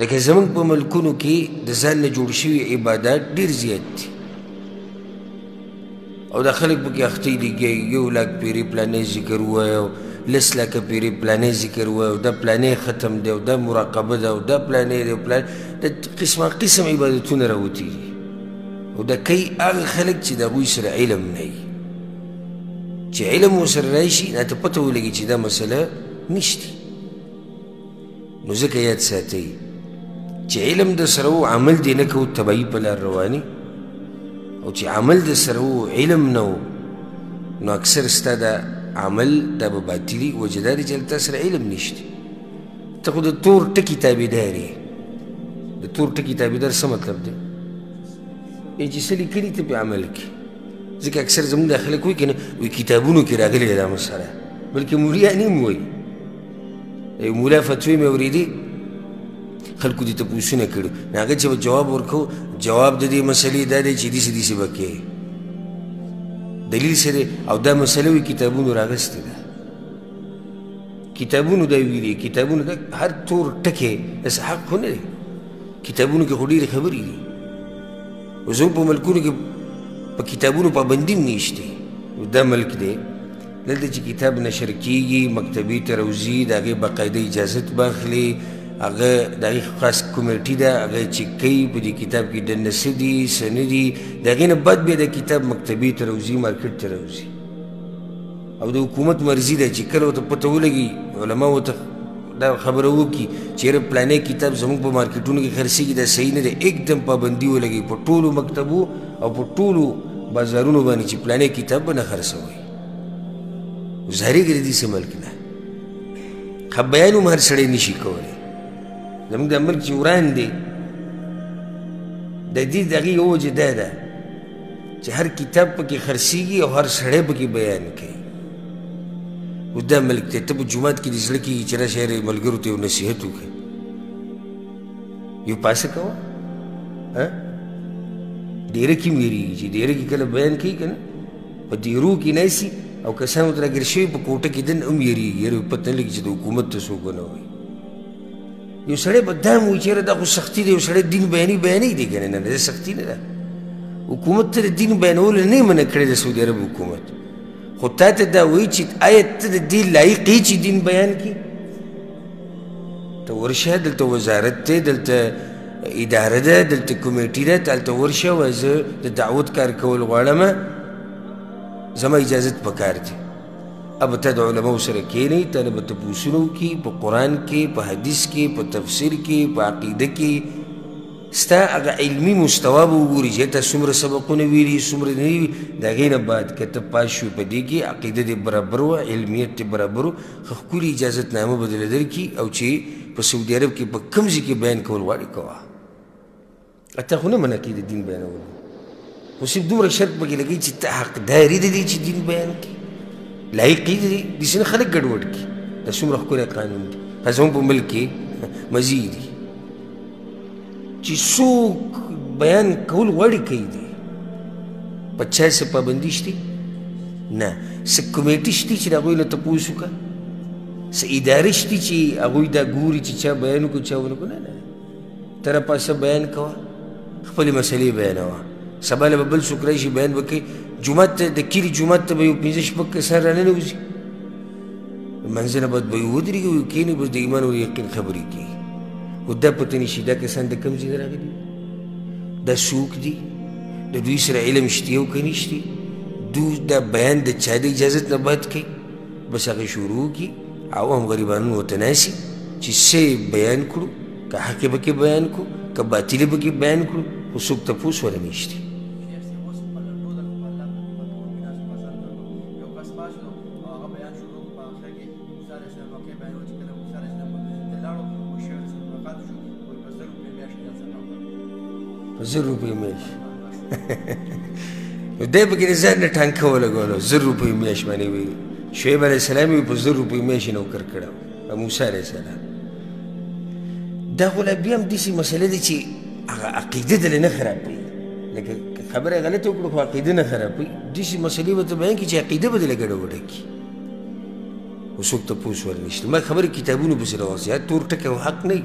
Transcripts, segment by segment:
لکه زمونږ په ملکونو کې د ځان نه جوړ شوي عبادات ډېر زیات دي او دا خلک پکې اخته لګي 1 لاک پیرې پلانې ذکر ووایه 10 لاکه پیرې پلانې ذکر ووایه او دا پلانې ختم دی او دا مراقبه ده او دا پلانې دی د قسمه قسم عبادتونه راوتي دي او دا کوي هغه خلک چې د هغوی سره علم نه وي چې علم ورسره راشي راته پته ولګي چې دا مسله نشته نو ځکه یاد ساتئ چې علم د سره و عمل دې نه کوو طبعي په لار رواني او چې عمل د سره و علم نه و نو اکثر ستا دا عمل دا به باطلي وجه دا دی چې تا سره علم نشته ته خو د تور ټکي تابعدار یې د تور ټکي تابعدار څه مطلب دی چې څه لیکلي ته پې عمل کړي ځکه اکثر زموږ دا خلک وایي که نه وایي کتابونو کې راغلې ده دا مسله بلکې مولیان هم وایي یو مولا فتوی مې اورېدې خلکو دې تپوسونه کړي نو هغه چې به جواب ورکوو جواب د دې مسلې دا دی چې داسې داسې به کوې دلیل څه دی او دا مسله وایي کتابونو راغستې ده کتابونو دا ویلي کتابونو دا هر تور ټکی داسې حق خو نه دی کتابونو کې خو ډېرې خبرې دي او زموږ په ملکونو کې په کتابونو پابندي هم نشته دا ملک دی دلته چې کتاب نشر کېږي مکتبې ته راوځي د هغې باقاعده اجازت به اخلي هغه د هغې خاص کمیټي ده هغه چیک کوي په دې کتاب کې دننه څه دي څه نه دي د هغې نه بعد بیا د کتاب مکتبې ته راوځي مارکیټ ته راوځي او د حکومت مرضي ده چې کله ورته پته ولګي علما ورته دا خبره وکړي چې یاره پلانی کتاب زموږ په مارکیټونو کې خرڅېږي دا صحیح نه دی एकदम پابندي ولګوي په ټولو مکتبو او په ټولو بازارونو باندې چې پلانی کتاب به نه خرڅوئ ظاهرېږي د داسې ملک نه ښه بیان هم هر سړی نشي کولی زموږ دا ملک چې وران دی د دې د هغې یو وجه دا ده چې هر کتاب پکې خرڅېږي او هر سړی پکې بیان کوي اوس دا ملک دی ته په جومات کې دې زړه کېږي چې راشه یاره ملګرو ته یو نصیحت وکړي یو پاسه کوه ډېره کې هم ویرېږي چې ډېره کې کله بیان کوي که نه په ډېرو کې ناستي او کسان ورته راګیر شوي په کوټه کې دن هم یېرېږي یاره پته نه لګي چې د حکومت ته څوک ونه وایي یو سړی به دا هم وایي چې یاره دا خو سختي ده یو سړی دین بیانوي دی که نه دا سختي نه ده حکومت ته د دین بیانولو نه یې منع کړی د سعودي عرب حکومت خو تا ته دا وایي چې آیا ته د دې لایق یې چې دین بیان کړي ته ورشه دلته وزارت دی دلته اداره ده دلته کمیټي ده ته هلته ورشه وایه زه د دعوت کار کول غواړم زما اجازت پکار دی اب ته د علماو سره کښېنئ تا نه به تپوسونه وکړي په قرآن کې په حدیث کې په تفسیر کې په عقیده کې ستا هغه علمي مستوا به وګوري چې تا څومره سبقونه ویلي څومره نه وي د هغې نه بعد که ته پاس شوې په دې کې عقیده دې برابر وه علمیت دې برابر و ښه ښکلي اجازتنامه به درله درکړي او چې په سعودي عرب کې په کوم ځای کې بیان کول غواړې کوه تا خو نه منع کوي د دین بیانولو خو صرف دومره شرط پکې لګوي چې ته حقداري د دې چې دین بیان کړي لایق یې د دې داسې نه خلک ګډوډ کړي دا څومره ښکلی قانون دی زموږ په ملک کې مزې دي چې څوک بیان کول غواړي کوي دی په چا څه پابندي شته نه څه کمیټي شته چې د هغوی نه تپوس وکړه څه ادارې شته چې هغوی دا ګوري چې چا بیان وکړو چا ونه کړو نه نه ته راپاسه بیان کوه خپلې مسلې بیانوه سبا له به بل څوک راشي بیان به کوي جومات ته د کلي جومات ته به یو 5 شپږ کسان راننوځي لمانځه نه بعد به یې ودرېږي او کښېني بس د ایمان او یقین خبرې کوي خو دا پته نه شي دا کسان د کوم ځای نه راغلي دا څوک دي د دوی سره علم شته او که نشته دوی دا بیان د چا د اجازت نه بعد کوي بس هغې شروع کړي عوام غریبانو ورته ناستي چې څه بیان کړو که حق یې پکې بیان کړو که باطل یې پکې بیان کړو خو څوک تپوس ورته نشته په 1000 روپۍ میاشت نو دی پکې د ځان نه ټانکه ولګولو 1000 روپۍ میاشت باندې وایي شعیب علیه السلام یې په 1000 روپۍ میاشت نوکر کړی و موسی علیه السلام دا خو لا بیا هم داسې مسله ده چې هغه عقیده دله نه خرابوي لکه خبره یې غلطه وکړو خو عقیده نه خرابوي داسې مسلې به ته بیان کړي چې عقیده به دله ګډوډه کړي خو څوک تپوس ورنشته ما خبرې کتابونو پسې راوغځي تور ټکی او حق نه وي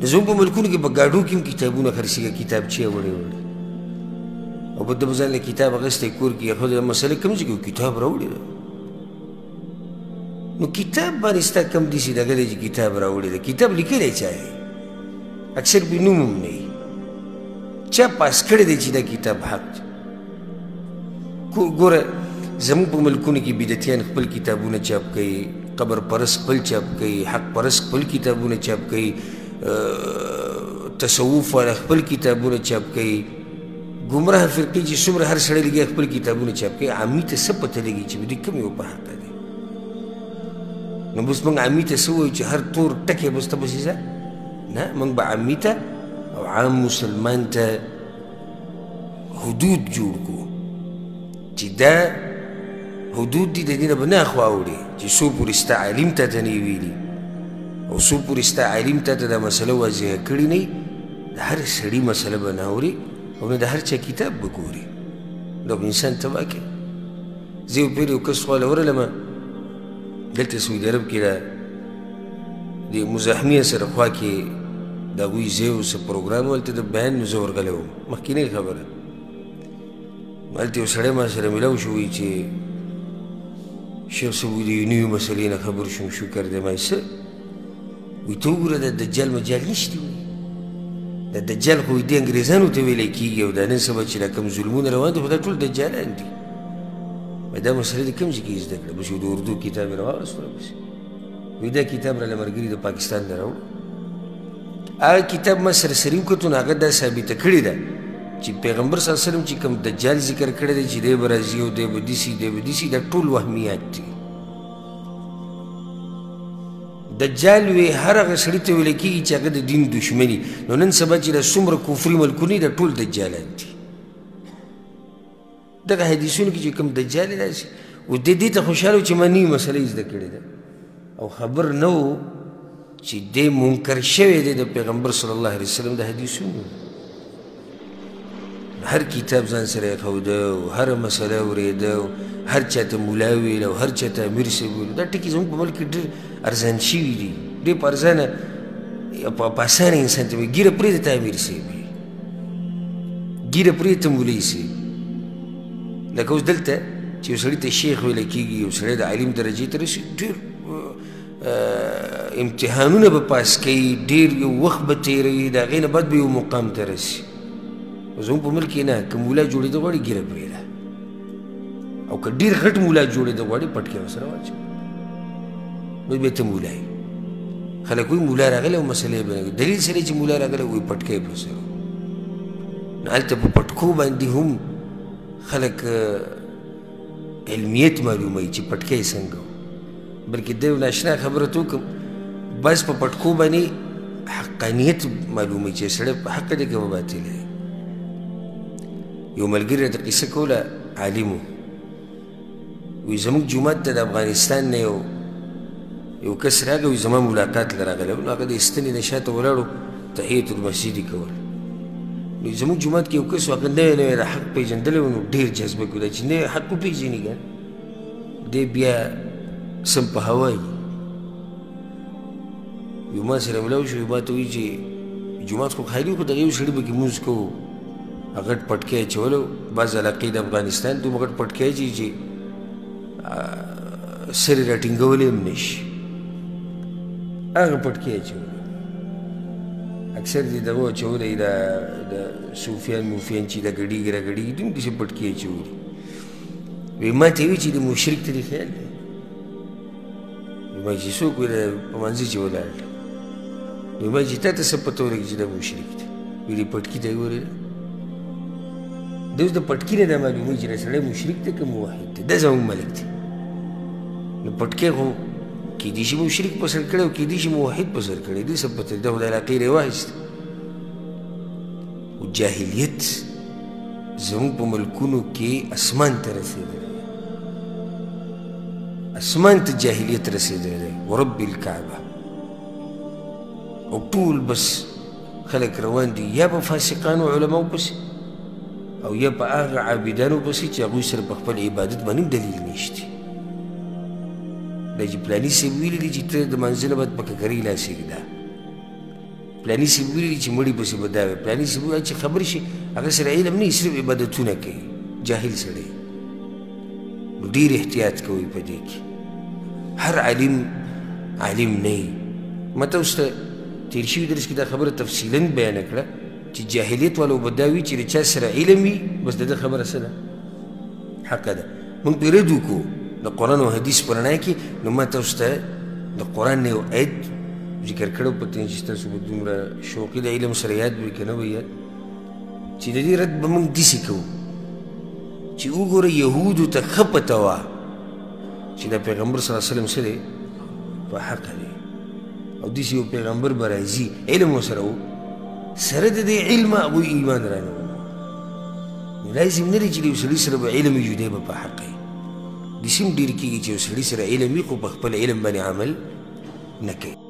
نو زموږ په ملکونو کې په ګاډو کې هم کتابونه خرڅېږي کتابچې وړې وړې او په ده به ځان له کتاب اخیستی کور کې ایښودی دا مسله کوم ځای کې کتاب راوړی ده نو کتاب باندې ستا کم داسې دغه دی چې کتاب راوړی ده کتاب لیکلی چا دی اکثر بې نوم هم نه وي چا پاس کړی دی چې دا کتاب حق دی ګوره زموږ په ملکونو کې بدعتیان خپل کتابونه چاپ کوي قبر پرست خپل چاپ کوي حق پرست خپل کتابونه چاپ کوي تصوف والا خپل کتابونه چاپ کوي ګمراه فرقې چې څومره هر سړی لګي خپل کتابونه چاپ کوي عامي ته څه پته لګي چې دوی کوم یو په حق دی نو بس موږ عامي ته څه وایو چې هر تور ټکی بس ته بسې ځه نه موږ به عامي ته او عام مسلمان ته حدود جوړ کړو چې دا حدود دي د دې نه به نه اخوا اوړي چې څو پورې ستا عالم ته ته نه یې ویلي او څو پورې ستا عالم ته ته دا مسله واضحه کړې نه وي د هر سړي مسله به نه اوري او نه د هر چا کتاب به ګوري دا به انسان تباه کوي زه یو پیر یو کس خواله ورغلمه دلته سعودي عرب کې د مزاحمې سره خوا کې د هغوی ځای و څه پروګرام و هلته د بیان نو زه ورغلی وم مخکینۍ خبره هلته یو سړی ما سره میلاو شو وایي چې شیخ صاحب د یو نوي مسلې نه خبر شوم شکر دی ما څه وایي ته وګوره د دجال مجال نشته وایي د دجال خو دې انګریزانو ته ویلی کېږي او دا نن سبا چې دا کوم ظلمونه روان دي خو دا ټول دجالان دي دا مسله دې کوم ځای کې زده کړه بس یو د اردو کتاب یې راواغېستو راپسې وایي دا کتاب راله ملګري د پاکستان نه راوړو هغه کتاب ما سره سري وکتو نو هغه دا ثابته کړې ده چې پیغمبر صلی الله علیه وسلم چې کوم دجال ذکر کړی دی چې دی به راځي او دی به داسې دی به داسې دا ټول وهمیات دي دجال وی هر هغه سړي ته ویلی کېږي چې هغه د دین دشمني نو نن سبا چې دا څومره کفري ملکونه دا ټول دجالان دي دغه حدیثونو کې چې کوم دجال راشي او دې ته خوشحاله و چې ما نوې مسله زده کړې ده او خبر نه و چې دی منکر شوی دی د پیغمبر صلی الله علیه وسلم د حدیثونو هر کتاب ځان سره یې ښوده او هره مسله اورېده او هر چا ته ملا ویل او هر چا ته امیر صاحب ویل دا ټکي زموږ په ملک کې ډېر ارزان شوي دي ډېر په ارزانه په اسانه انسان ته وایي ګیره پرېږده ته امیر صاحب وي ګیره پرېږده ته مولوي صاحب لکه اوس دلته چې یو سړي ته شیخ ویلی کېږي یو سړی د عالم درجې ته رسي ډېر امتحانونه به پاس کوي ډېر یو وخت به تېروي د هغې نه بعد به یو مقام ته رسي زموږ په ملک کې نه که مولا جوړېده غواړي ګیره پرېږده او که ډېر غټ مولا جوړېده غواړي پټکی ورسره واچوه نو بیا ته مولا یې خلک وایي مولا راغلی او مسلې به نه دلیل سره چې مولا راغلی وایي پټکی یې پسې نو هلته په پټکو باندې هم خلک علمیت معلوموي چې پټکی څنګه و بلکې د یو ناشنا خبره ته وکړم بس په پټکو باندې حقانیت معلوموي چې سړی په حق دی که په باطل دی یو ملګري راته قصه کوله عالم و وایي زموږ جومات ته د افغانستان نه یو کس راغی وایي زما ملاقات له راغلی نو هغه د ستنې نه شاته ولاړو تحیت المسجد یې کول نو زموږ جومات کې یو کس و هغه نوی نوی د حق پېژندلی و نو ډېر جذبه کړو چې نه حق وپېژني که دی بیا سم په هوا یي یو ما سره ملاو شو ما ته وایي چې جومات خو خالي خو دغه یو سړي به کې لمونځ کوو غټ پټکی اچولو بعض علاقې د افغانستان دومره غټ پټکی اچوي چې سر یې راټینګولی هم نه شي هغه پټکی اچولو اکثر دې دغه اچولی د صوفیان موفیان چې دا ګډېږي را ګډېږي دوی داسې پټکي اچولي وایي ما ته یې وایي چې د مشرک ته دې خیال دی وایي چې څوک وایي په منځي چې ولاړ دی وایي چې تا ته څه پته ولګي چې دا مشرک دی وایي دې پټکي ته یې ورېده د اوس د پټکي نه دا معلوموي چې دا سړی مشرک دی که موحد دی دا زموږ ملک دی نو پټکی خو کېدای شي مشرک په سر کړی او کېدای شي موحد په سر کړی دې څه پته دی دا خو د علاقې رواج دی او جاهلیت زموږ په ملکونو کې اسمان ته رسېدلی اسمان ته جاهلیت رسېدلی دی ورب الکعبه او ټول بس خلک روان دي یا په فاسقانو علماو پسې او یا په هغه عابدانو پسې چې هغوی سره په خپل عبادت باندې دلیل نشته دا چې پلاني صاحب ویلي دي چې ته د منځه نه باید په ککرۍ لاس ږده پلاني صاحب ویلي چې مړي پسې به دا وي پلاني صاحب وایي چې خبر شي هغه سره علم نه صرف عبادتونه کوي جاهل سړی نو ډېر احتیاط کوئ په دې کې هر عالم نه وي ما تاسو ته تېر شوي درس کې دا خبره تفصیلا بیانه کړه چې جاهلیت والو به دا وي چې د چا سره علم وي بس د ده خبره څه ده حقه ده موږ پرې رد وکړو د قرآن او حدیث په رڼا کې نو ما تاسو ته د قرآن نه یو آیت ذکر کړو په دې چې تاسو به دومره شوقي د علم سره یاد وي که نه وي یاد چې د دې رد به موږ داسې کوو چې وګوره یهودو ته ښه پته وه چې د پیغمبر صلی الله علیه وسلم څه دی په حقه دی او داسې یو پیغمبر به راځي علم ورسره و سره د دې علمه هغوی ایمان رانه نو لازم نه دی چې د یو سړي سره به علم وي دی به په حقه وي داسې هم ډېر کېږي چې یو سړي سره علم وي خو په خپل علم باندې عمل نه کوي